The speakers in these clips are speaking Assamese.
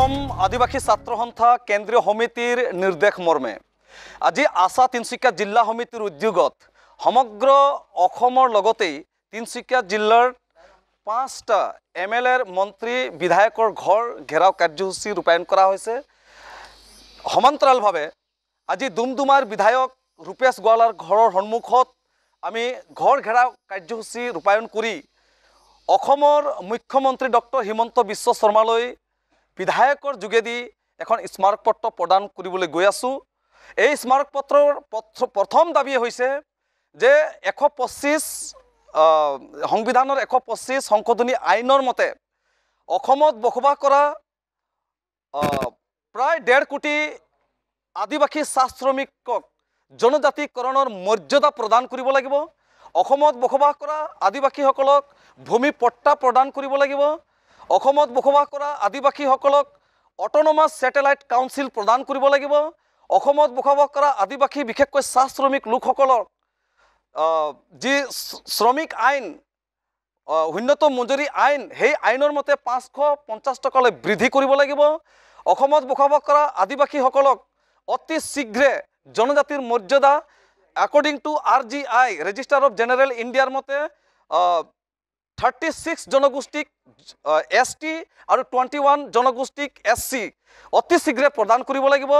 অসম আদিবাসী ছাত্ৰ সন্থা কেন্দ্ৰীয় সমিতিৰ নিৰ্দেশ মৰ্মে আজি আশা তিনিচুকীয়া জিলা সমিতিৰ উদ্যোগত সমগ্ৰ অসমৰ লগতেই তিনিচুকীয়া জিলাৰ 5টা MLAৰ মন্ত্ৰী বিধায়কৰ ঘৰ ঘেৰাও কাৰ্যসূচী ৰূপায়ণ কৰা হৈছে। সমান্তৰালভাৱে আজি ডুমডুমাৰ বিধায়ক ৰূপেশ গোৱালাৰ ঘৰৰ সন্মুখত আমি ঘৰ ঘেৰাও কাৰ্যসূচী ৰূপায়ণ কৰি অসমৰ মুখ্যমন্ত্ৰী ডক্টৰ হিমন্ত বিশ্ব শৰ্মালৈ বিধায়কৰ যোগেদি এখন স্মাৰকপত্ৰ প্ৰদান কৰিবলৈ গৈ আছোঁ। এই স্মাৰকপত্ৰৰ প্ৰথম দাবী হৈছে যে 125 সংবিধানৰ 125 সংশোধনী আইনৰ মতে অসমত বসবাস কৰা প্ৰায় 1.5 কোটি আদিবাসী চাহ শ্ৰমিকক জনজাতিকৰণৰ মৰ্যাদা প্ৰদান কৰিব লাগিব। অসমত বসবাস কৰা আদিবাসীসকলক ভূমি পট্টা প্ৰদান কৰিব লাগিব। অসমত বসবাস কৰা আদিবাসীসকলক অট'নমাছ ছেটেলাইট কাউন্সিল প্ৰদান কৰিব লাগিব। অসমত বসবাস কৰা আদিবাসী বিশেষকৈ চাহ শ্ৰমিক লোকসকলক যি শ্ৰমিক আইন ন্যূনতম মজুৰি আইন সেই আইনৰ মতে 550 টকালৈ বৃদ্ধি কৰিব লাগিব। অসমত বসবাস কৰা আদিবাসীসকলক অতি শীঘ্ৰে জনজাতিৰ মৰ্যাদা according to RGI register of general ইণ্ডিয়াৰ মতে 36 জনগোষ্ঠীক ST আৰু 21 জনগোষ্ঠীক SC অতি শীঘ্ৰে প্ৰদান কৰিব লাগিব।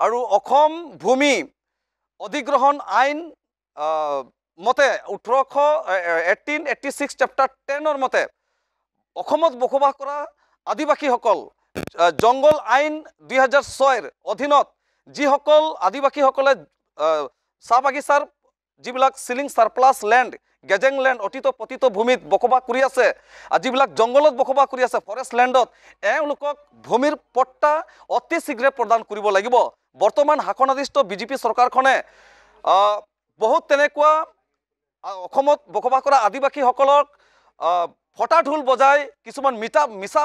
আৰু অসম ভূমি অধিগ্ৰহণ আইন মতে 1886 চেপ্টাৰ 10ৰ মতে অসমত বসবাস কৰা আদিবাসীসকল জংগল আইন 2006ৰ অধীনত যিসকল আদিবাসীসকলে চাহ বাগিচাৰ যিবিলাক সিলিং সাৰপ্লাছ লেণ্ড গেজেং লেণ্ড অতীত পতিত ভূমিত বসবাস কৰি আছে, যিবিলাক জংগলত বসবাস কৰি আছে ফৰেষ্ট লেণ্ডত, এওঁলোকক ভূমিৰ পট্টা অতি শীঘ্ৰে প্ৰদান কৰিব লাগিব। বৰ্তমান শাসনাধিষ্ঠ বিজেপি চৰকাৰখনে বহুত তেনেকুৱা অসমত বসবাস কৰা আদিবাসীসকলক ফটা ঢোল বজাই কিছুমান মিছা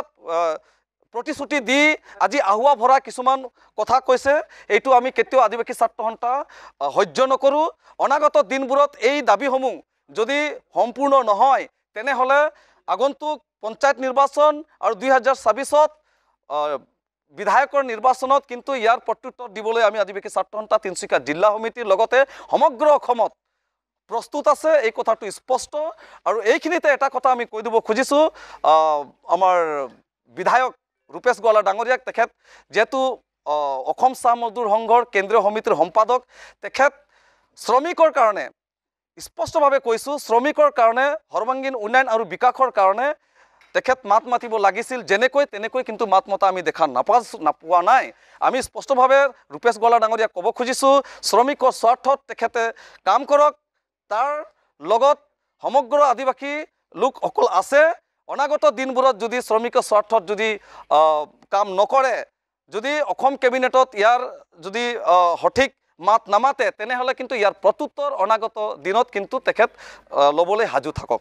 প্ৰতিশ্ৰুতি দি আজি আহুৱা ভৰা কিছুমান কথা কৈছে। এইটো আমি কেতিয়াও আদিবাসী ছাত্ৰ সন্থা সহ্য নকৰোঁ। অনাগত দিনবোৰত এই দাবীসমূহ যদি সম্পূৰ্ণ নহয় তেনেহ'লে আগন্তুক পঞ্চায়ত নিৰ্বাচন আৰু 2026ত বিধায়কৰ নিৰ্বাচনত কিন্তু ইয়াৰ প্ৰত্যুত্তৰ দিবলৈ আমি আদিবাসী ছাত্ৰ সন্থা তিনিচুকীয়া জিলা সমিতিৰ লগতে সমগ্ৰ অসমত প্ৰস্তুত আছে। এই কথাটো স্পষ্ট। আৰু এইখিনিতে এটা কথা আমি কৈ দিব খুজিছোঁ, আমাৰ বিধায়ক ৰূপেশ গোৱালা ডাঙৰীয়াক, তেখেত যেহেতু অসম চাহ মজদুৰ সংঘৰ কেন্দ্ৰীয় সমিতিৰ সম্পাদক, তেখেত শ্ৰমিকৰ কাৰণে স্পষ্টভাৱে কৈছোঁ, শ্ৰমিকৰ কাৰণে সৰ্বাংগীন উন্নয়ন আৰু বিকাশৰ কাৰণে তেখেত মাত মাতিব লাগিছিল। তেনেকৈ কিন্তু মাত মতা আমি দেখা নোপোৱা নাই। আমি স্পষ্টভাৱে ৰূপেশ গোৱালা ডাঙৰীয়াক ক'ব খুজিছোঁ, শ্ৰমিকৰ স্বাৰ্থত তেখেতে কাম কৰক। তাৰ লগত সমগ্ৰ আদিবাসী লোকসকল আছে। অনাগত দিনবোৰত যদি শ্ৰমিকৰ স্বাৰ্থত যদি কাম নকৰে, যদি অসম কেবিনেটত ইয়াৰ যদি সঠিক মাত নামাতে, তেনেহ'লে কিন্তু ইয়াৰ প্ৰত্যুত্তৰ অনাগত দিনত কিন্তু তেখেত ল'বলৈ সাজু থাকক।